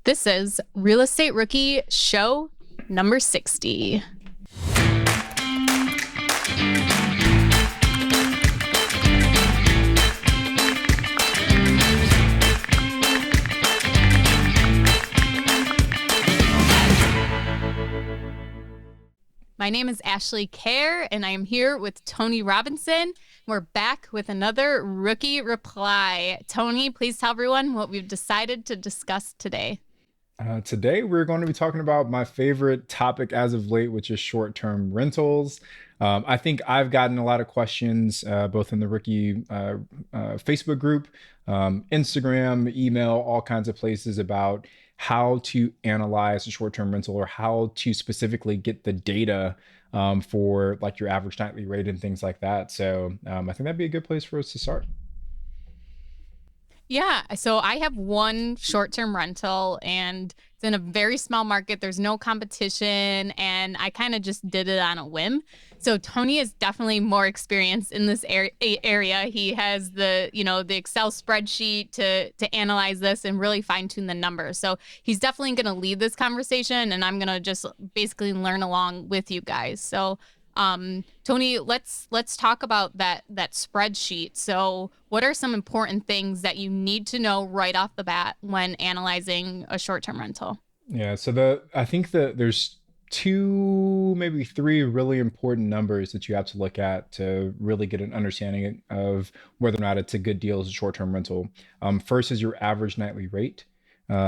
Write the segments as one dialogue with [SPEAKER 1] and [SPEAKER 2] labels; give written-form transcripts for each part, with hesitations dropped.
[SPEAKER 1] This is Real Estate Rookie Show number 60. My name is Ashley Kerr, and I am here with Tony Robinson. We're back with another rookie reply. Tony, please tell everyone what we've decided to discuss today.
[SPEAKER 2] Today, we're going to be talking about my favorite topic as of late, which is short-term rentals. I think I've gotten a lot of questions, both in the rookie Facebook group, Instagram, email, all kinds of places about how to analyze a short-term rental or how to specifically get the data for like your average nightly rate and things like that. So I think that'd be a good place for us to start.
[SPEAKER 1] Yeah, so I have one short-term rental and it's in a very small market. There's no competition and I kind of just did it on a whim. So Tony is definitely more experienced in this area. He has the Excel spreadsheet to analyze this and really fine-tune the numbers. So he's definitely going to lead this conversation and I'm going to just basically learn along with you guys. So Tony, let's talk about that spreadsheet. So what are some important things that you need to know right off the bat when analyzing a short-term rental?
[SPEAKER 2] Yeah, so I think that there's two, maybe three really important numbers that you have to look at to really get an understanding of whether or not it's a good deal as a short-term rental. First is your average nightly rate.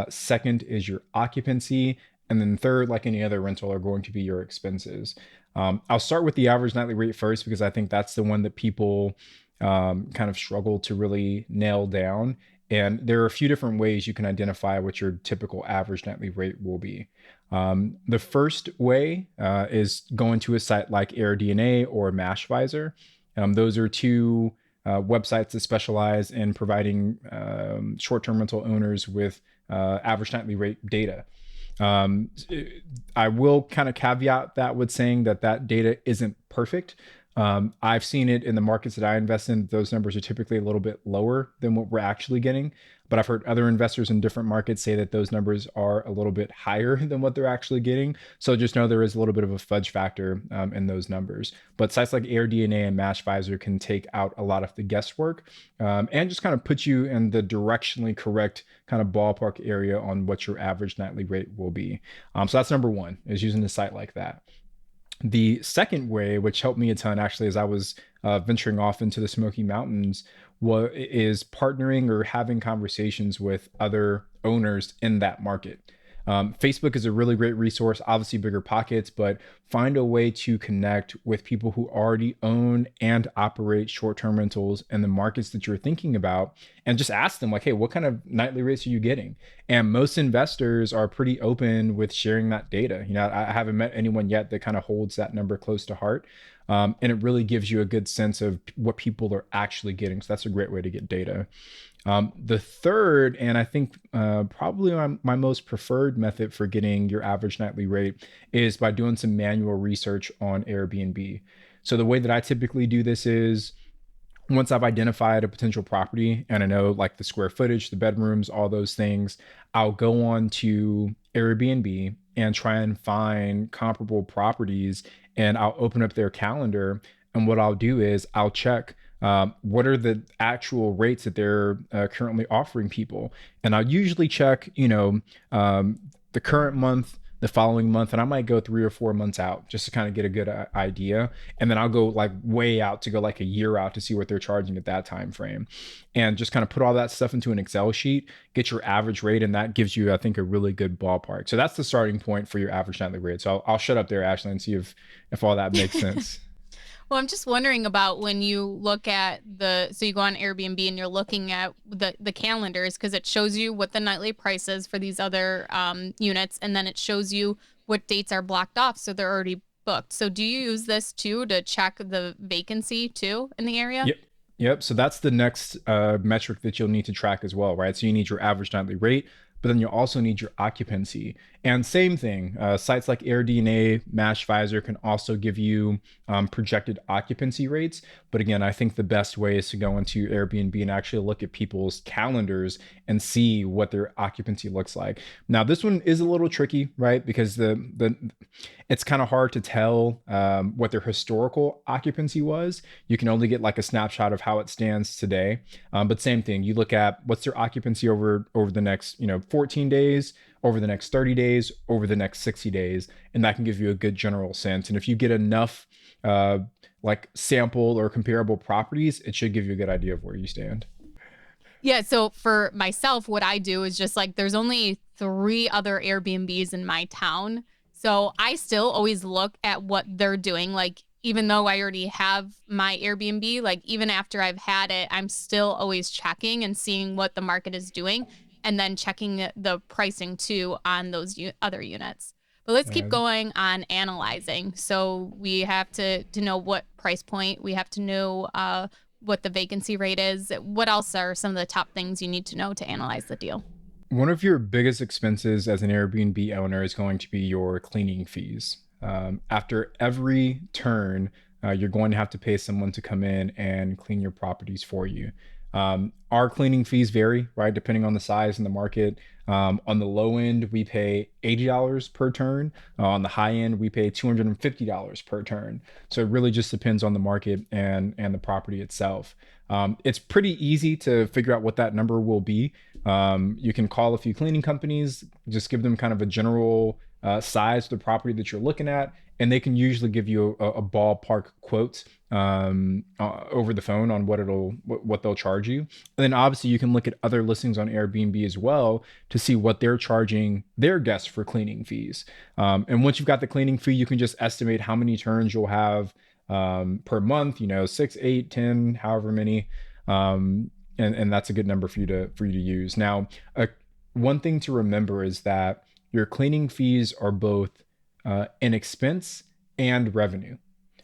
[SPEAKER 2] Second is your occupancy. And then third, like any other rental, are going to be your expenses. I'll start with the average nightly rate first because I think that's the one that people kind of struggle to really nail down. And there are a few different ways you can identify what your typical average nightly rate will be. The first way is going to a site like AirDNA or Mashvisor. Those are two websites that specialize in providing short-term rental owners with average nightly rate data. I will kind of caveat that with saying that data isn't perfect. I've seen it in the markets that I invest in. Those numbers are typically a little bit lower than what we're actually getting. But I've heard other investors in different markets say that those numbers are a little bit higher than what they're actually getting. So just know there is a little bit of a fudge factor in those numbers. But sites like AirDNA and Mashvisor can take out a lot of the guesswork and just kind of put you in the directionally correct kind of ballpark area on what your average nightly rate will be. So that's number one, is using a site like that. The second way, which helped me a ton actually as I was venturing off into the Smoky Mountains, is partnering or having conversations with other owners in that market. Facebook is a really great resource, obviously BiggerPockets, but find a way to connect with people who already own and operate short-term rentals in the markets that you're thinking about and just ask them like, hey, what kind of nightly rates are you getting? And most investors are pretty open with sharing that data. I haven't met anyone yet that kind of holds that number close to heart. And it really gives you a good sense of what people are actually getting. So that's a great way to get data. The third, and I think probably my most preferred method for getting your average nightly rate is by doing some manual research on Airbnb. So the way that I typically do this is once I've identified a potential property and I know like the square footage, the bedrooms, all those things, I'll go on to Airbnb and try and find comparable properties and I'll open up their calendar. And what I'll do is I'll check what are the actual rates that they're currently offering people. And I'll usually check, the current month, the following month, and I might go 3 or 4 months out just to kind of get a good idea. And then I'll go like way out to go like a year out to see what they're charging at that time frame. And just kind of put all that stuff into an Excel sheet, get your average rate, and that gives you, I think, a really good ballpark. So that's the starting point for your average nightly rate. So I'll shut up there, Ashley, and see if all that makes sense.
[SPEAKER 1] Well, I'm just wondering about when you look at so you go on Airbnb and you're looking at the calendars because it shows you what the nightly price is for these other units, and then it shows you what dates are blocked off, so they're already booked. So do you use this too to check the vacancy too in the area?
[SPEAKER 2] Yep. So that's the next metric that you'll need to track as well, right? So you need your average nightly rate, but then you also need your occupancy. And same thing, sites like AirDNA, Mashvisor can also give you projected occupancy rates. But again, I think the best way is to go into Airbnb and actually look at people's calendars and see what their occupancy looks like. Now, this one is a little tricky, right? Because the it's kind of hard to tell what their historical occupancy was. You can only get like a snapshot of how it stands today. But same thing, you look at what's their occupancy over the next 14 days, over the next 30 days, over the next 60 days, and that can give you a good general sense. And if you get enough like sample or comparable properties, it should give you a good idea of where you stand.
[SPEAKER 1] Yeah, so for myself, what I do is just like there's only 3 other Airbnbs in my town. So I still always look at what they're doing. Like, even though I already have my Airbnb, like even after I've had it, I'm still always checking and seeing what the market is doing and then checking the pricing too on those other units. But let's keep
[SPEAKER 2] And
[SPEAKER 1] going on analyzing. So we have to know what price point, we have to know what the vacancy rate is. What else are some of the top things you need to know to analyze the deal?
[SPEAKER 2] one of your biggest expenses as an Airbnb owner is going to be your cleaning fees. After every turn, you're going to have to pay someone to come in and clean your properties for you. Our cleaning fees vary, right, depending on the size and the market. On the low end, we pay $80 per turn. On the high end, we pay $250 per turn. So it really just depends on the market and the property itself. It's pretty easy to figure out what that number will be. You can call a few cleaning companies, just give them kind of a general size of the property that you're looking at, and they can usually give you a ballpark quote over the phone on what they'll charge you. And then obviously you can look at other listings on Airbnb as well to see what they're charging their guests for cleaning fees. And once you've got the cleaning fee, you can just estimate how many turns you'll have per month. 6, 8, 10, however many. And that's a good number for you to use. Now, one thing to remember is that your cleaning fees are both an expense and revenue.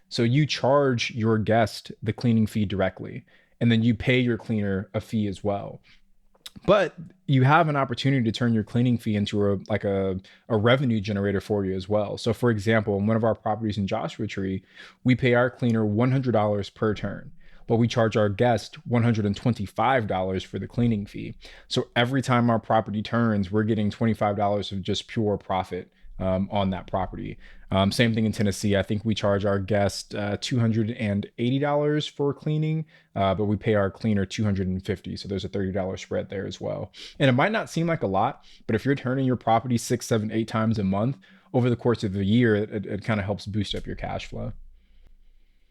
[SPEAKER 2] So you charge your guest the cleaning fee directly, and then you pay your cleaner a fee as well. But you have an opportunity to turn your cleaning fee into a revenue generator for you as well. So for example, in one of our properties in Joshua Tree, we pay our cleaner $100 per turn, but we charge our guest $125 for the cleaning fee. So every time our property turns, we're getting $25 of just pure profit on that property. Same thing in Tennessee. I think we charge our guest $280 for cleaning, but we pay our cleaner $250. So there's a $30 spread there as well. And it might not seem like a lot, but if you're turning your property 6, 7, 8 times a month over the course of the year, it kind of helps boost up your cash flow.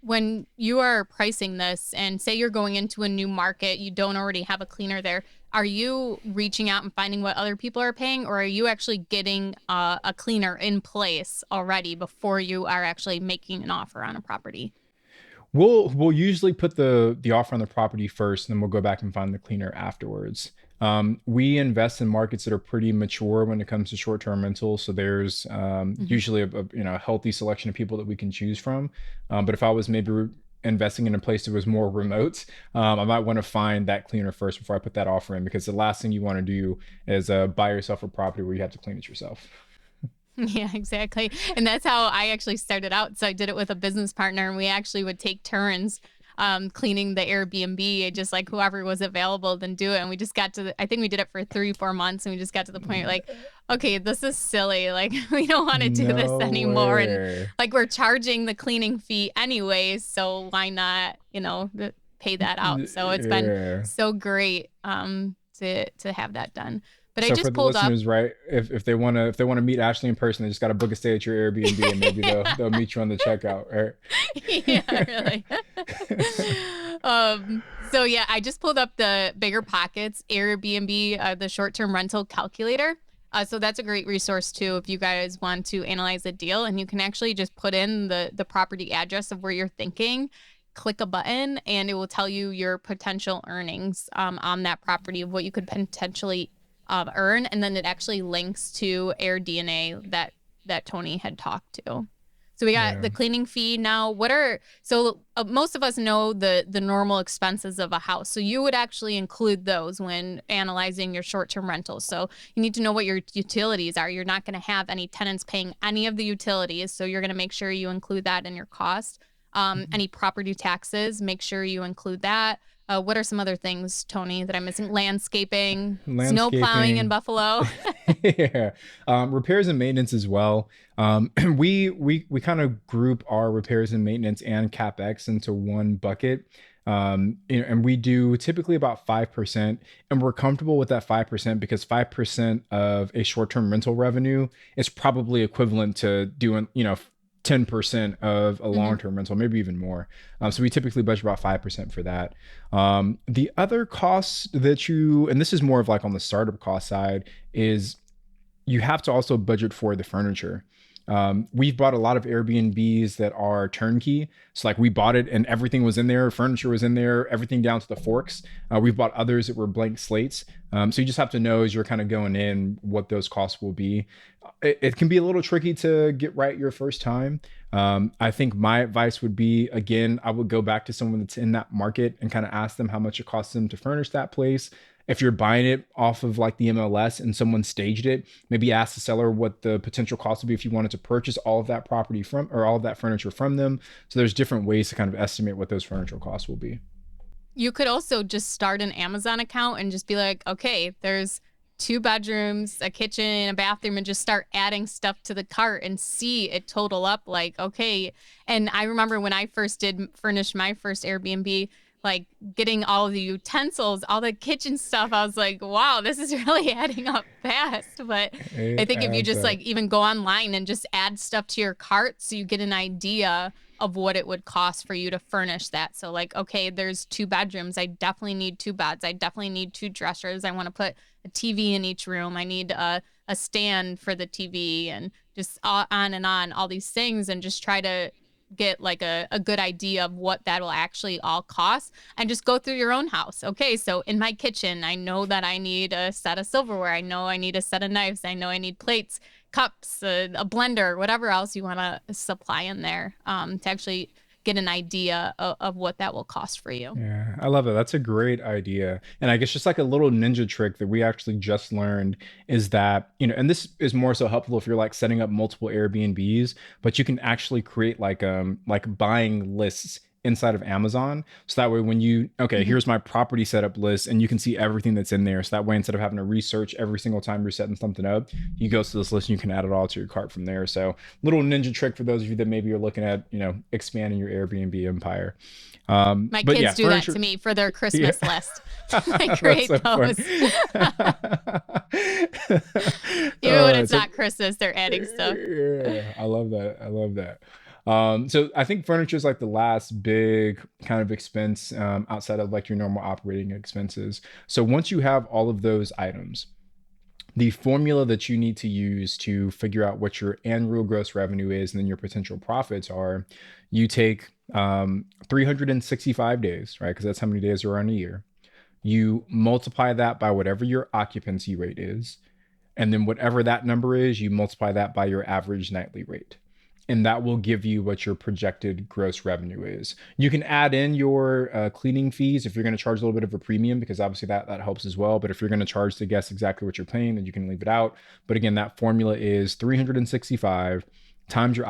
[SPEAKER 1] When you are pricing this and say you're going into a new market, you don't already have a cleaner there, are you reaching out and finding what other people are paying, or are you actually getting a cleaner in place already before you are actually making an offer on a property?
[SPEAKER 2] We'll usually put the offer on the property first, and then we'll go back and find the cleaner afterwards. We invest in markets that are pretty mature when it comes to short-term rentals. So there's usually a healthy selection of people that we can choose from. But if I was maybe investing in a place that was more remote, I might want to find that cleaner first before I put that offer in, because the last thing you want to do is buy yourself a property where you have to clean it yourself.
[SPEAKER 1] Yeah, exactly. And that's how I actually started out. So I did it with a business partner, and we actually would take turns cleaning the Airbnb, just like whoever was available, then do it. And we just got to I think we did it for 3, 4 months, and we just got to the point like, okay, this is silly. Like, we don't want to do this
[SPEAKER 2] No
[SPEAKER 1] anymore. And
[SPEAKER 2] way.
[SPEAKER 1] like, we're charging the cleaning fee anyways, so why not, pay that out? So it's been
[SPEAKER 2] Yeah.
[SPEAKER 1] so great to have that done. But I
[SPEAKER 2] So for
[SPEAKER 1] just
[SPEAKER 2] the
[SPEAKER 1] pulled up.
[SPEAKER 2] listeners, right? If they want to meet Ashley in person, they just got to book a stay at your Airbnb, and maybe they'll meet you on the checkout,
[SPEAKER 1] Yeah,
[SPEAKER 2] right?
[SPEAKER 1] really. So yeah, I just pulled up the BiggerPockets Airbnb, the short-term rental calculator. So that's a great resource too if you guys want to analyze a deal, and you can actually just put in the property address of where you're thinking, click a button, and it will tell you your potential earnings on that property, of what you could potentially earn, and then it actually links to AirDNA that Tony had talked to. So we got
[SPEAKER 2] Yeah.
[SPEAKER 1] the cleaning fee. Now, most of us know the normal expenses of a house. So you would actually include those when analyzing your short-term rentals. So you need to know what your utilities are. You're not going to have any tenants paying any of the utilities. So you're going to make sure you include that in your cost. Any property taxes, make sure you include that. What are some other things, Tony, that I'm missing? Landscaping, snow plowing in
[SPEAKER 2] Landscaping.
[SPEAKER 1] Buffalo.
[SPEAKER 2] Yeah. Repairs and maintenance as well. We kind of group our repairs and maintenance and capex into one bucket. And we do typically about 5%, and we're comfortable with that 5% because 5% of a short-term rental revenue is probably equivalent to doing, 10% of a
[SPEAKER 1] hmm
[SPEAKER 2] long-term rental, maybe even more. So we typically budget about 5% for that. The other costs and this is more of like on the startup cost side, is you have to also budget for the furniture. We've bought a lot of Airbnbs that are turnkey. So like we bought it and everything was in there, furniture was in there, everything down to the forks. We've bought others that were blank slates. So you just have to know as you're kind of going in what those costs will be. It can be a little tricky to get right your first time. I think my advice would be, again, I would go back to someone that's in that market and kind of ask them how much it costs them to furnish that place. If you're buying it off of like the MLS and someone staged it, maybe ask the seller what the potential cost would be if you wanted to purchase all of that property from, or all of that furniture from them. So there's different ways to kind of estimate what those furniture costs will be.
[SPEAKER 1] You could also just start an Amazon account and just be like, okay, there's 2 bedrooms, a kitchen, a bathroom, and just start adding stuff to the cart and see it total up like, okay. And I remember when I first did furnish my first Airbnb, like getting all of the utensils, all the kitchen stuff, I was like, wow, this is really adding up fast. But I
[SPEAKER 2] It
[SPEAKER 1] think if you
[SPEAKER 2] adds
[SPEAKER 1] just like
[SPEAKER 2] up.
[SPEAKER 1] even go online and just add stuff to your cart so you get an idea of what it would cost for you to furnish that. So like, okay, there's 2 bedrooms. I definitely need 2 beds. I definitely need 2 dressers. I want to put a TV in each room. I need a stand for the TV and just on and on, all these things, and just try to get like a good idea of what that will actually all cost and just go through your own house. Okay, so in my kitchen, I know that I need a set of silverware. I know I need a set of knives. I know I need plates, cups, a blender, whatever else you want to supply in there to actually get an idea of what that will cost for you.
[SPEAKER 2] Yeah, I love it. That's a great idea. And I guess just like a little ninja trick that we actually just learned is that, and this is more so helpful if you're like setting up multiple Airbnbs, but you can actually create like buying lists inside of Amazon. So that way when okay,
[SPEAKER 1] Mhm.
[SPEAKER 2] here's my property setup list and you can see everything that's in there. So that way instead of having to research every single time you're setting something up, you go to this list and you can add it all to your cart from there. So little ninja trick for those of you that maybe are looking at, expanding your Airbnb empire.
[SPEAKER 1] My
[SPEAKER 2] But
[SPEAKER 1] kids
[SPEAKER 2] yeah,
[SPEAKER 1] do that to
[SPEAKER 2] furniture.
[SPEAKER 1] me for their
[SPEAKER 2] Yeah.
[SPEAKER 1] Christmas list. I
[SPEAKER 2] That's so
[SPEAKER 1] create
[SPEAKER 2] fun.
[SPEAKER 1] those. Even when it's
[SPEAKER 2] So
[SPEAKER 1] not Christmas, they're adding stuff.
[SPEAKER 2] yeah, I love that. I love that. So I think furniture is like the last big kind of expense outside of like your normal operating expenses. So once you have all of those items, the formula that you need to use to figure out what your annual gross revenue is and then your potential profits are, you take 365 days, right? Because that's how many days are on a year. You multiply that by whatever your occupancy rate is. And then whatever that number is, you multiply that by your average nightly rate. And that will give you what your projected gross revenue is. You can add in your cleaning fees if you're going to charge a little bit of a premium, because obviously that helps as well. But if you're going to charge the guests exactly what you're paying, then you can leave it out. But again, that formula is 365 times your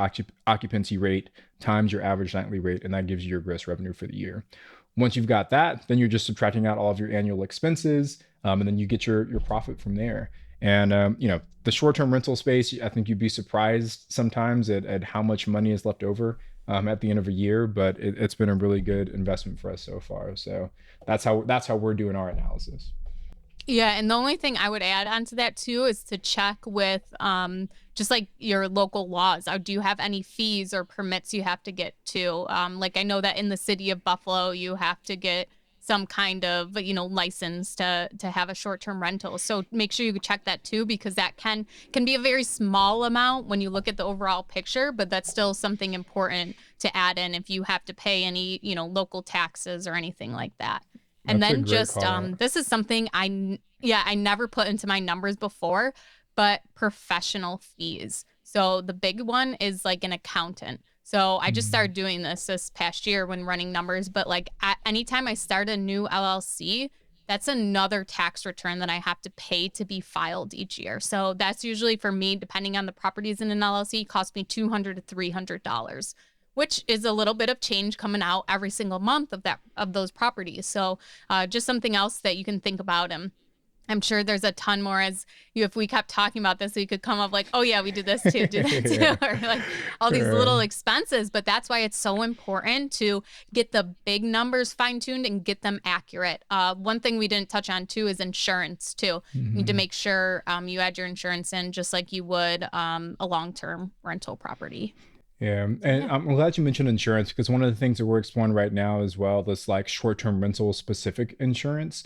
[SPEAKER 2] occupancy rate times your average nightly rate, and that gives you your gross revenue for the year. Once you've got that, then you're just subtracting out all of your annual expenses, and then you get your profit from there. And the short-term rental space, I think you'd be surprised sometimes at how much money is left over at the end of a year. But it's been a really good investment for us so far. So that's how we're doing our analysis.
[SPEAKER 1] Yeah, and the only thing I would add onto that too is to check with just like your local laws. Do you have any fees or permits you have to get to? Like I know that in the city of Buffalo, you have to get some kind of license to have a short-term rental. So make sure you check that too, because that can be a very small amount when you look at the overall picture, but that's still something important to add in if you have to pay any local taxes or anything like that. And
[SPEAKER 2] That's a
[SPEAKER 1] then
[SPEAKER 2] great
[SPEAKER 1] just
[SPEAKER 2] call out.
[SPEAKER 1] this is something I never put into my numbers before, but professional fees. So the big one is like an accountant. So I just started doing this past year when running numbers, but like anytime I start a new LLC, that's another tax return that I have to pay to be filed each year. So that's usually for me, depending on the properties in an LLC, cost me $200 to $300, which is a little bit of change coming out every single month of those properties. So just something else that you can think about. And I'm sure there's a ton more if we kept talking about this, we could come up like, oh yeah, we do this too, do that too, or like all these little expenses. But that's why it's so important to get the big numbers fine tuned and get them accurate. One thing we didn't touch on too is insurance too. You need to make sure you add your insurance in just like you would a long-term rental property.
[SPEAKER 2] Yeah, and I'm glad you mentioned insurance, because one of the things that we're exploring right now as well is like short-term rental specific insurance.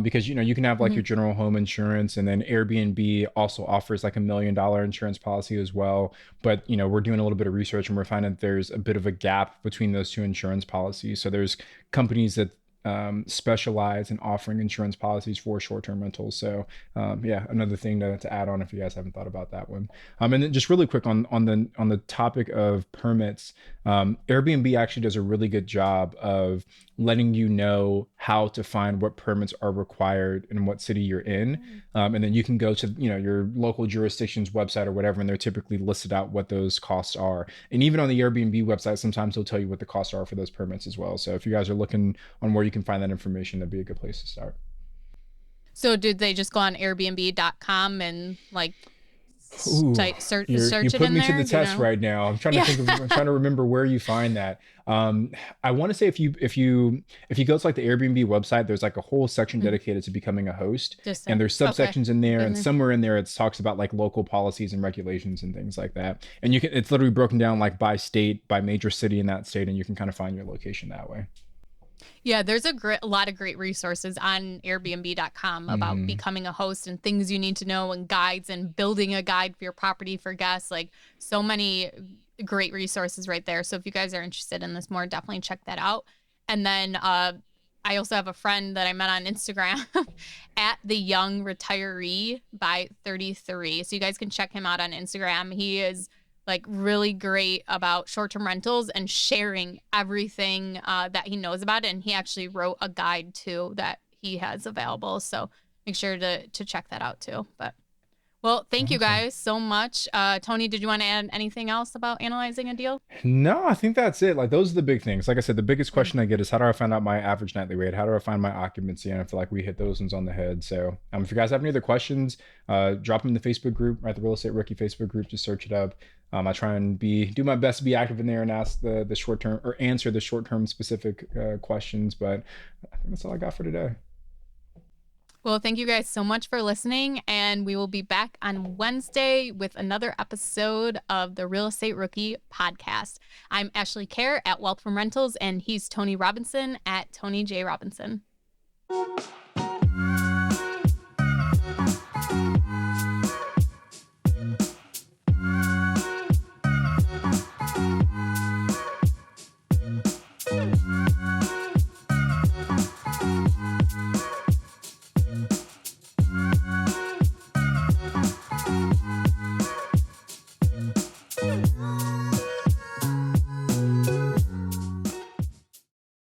[SPEAKER 2] Because you can have like your general home insurance, and then Airbnb also offers like $1 million insurance policy as well. But we're doing a little bit of research, and we're finding that there's a bit of a gap between those two insurance policies. So there's companies that specialize in offering insurance policies for short-term rentals. So yeah, another thing to add on if you guys haven't thought about that one. And then just really quick on the topic of permits, Airbnb actually does a really good job of letting you know how to find what permits are required in what city you're in. And then you can go to your local jurisdiction's website or whatever, and they're typically listed out what those costs are. And even on the Airbnb website, sometimes they'll tell you what the costs are for those permits as well. So if you guys are looking on where you can find that information, that'd be a good place to start.
[SPEAKER 1] So did they just go on Airbnb.com and like search
[SPEAKER 2] you
[SPEAKER 1] it
[SPEAKER 2] put
[SPEAKER 1] in
[SPEAKER 2] me
[SPEAKER 1] there?
[SPEAKER 2] to the test right now. I'm trying to think I'm trying to remember where you find that. I want to say if you go to like the Airbnb website, there's like a whole section dedicated to becoming a host, and there's subsections in there, and somewhere in there it talks about like local policies and regulations and things like that. And it's literally broken down like by state, by major city in that state, and you can kind of find your location that way.
[SPEAKER 1] Yeah, there's a lot of great resources on Airbnb.com about becoming a host and things you need to know, and guides, and building a guide for your property for guests. Like so many great resources right there. So if you guys are interested in this more, definitely check that out. And then I also have a friend that I met on Instagram at the Young Retiree by 33. So you guys can check him out on Instagram. He is like really great about short-term rentals and sharing everything that he knows about it. And he actually wrote a guide too that he has available. So make sure to check that out too. But well, thank you guys so much. Tony, did you want to add anything else about analyzing a deal?
[SPEAKER 2] No, I think that's it. Like those are the big things. Like I said, the biggest question I get is how do I find out my average nightly rate? How do I find my occupancy? And I feel like we hit those ones on the head. So if you guys have any other questions, drop them in the Facebook group, right? The Real Estate Rookie Facebook group, just search it up. I try and do my best to be active in there and ask the short term or answer the short term specific questions. But I think that's all I got for today.
[SPEAKER 1] Well, thank you guys so much for listening, and we will be back on Wednesday with another episode of the Real Estate Rookie podcast. I'm Ashley Kerr at Wealth from Rentals, and he's Tony Robinson at Tony J. Robinson.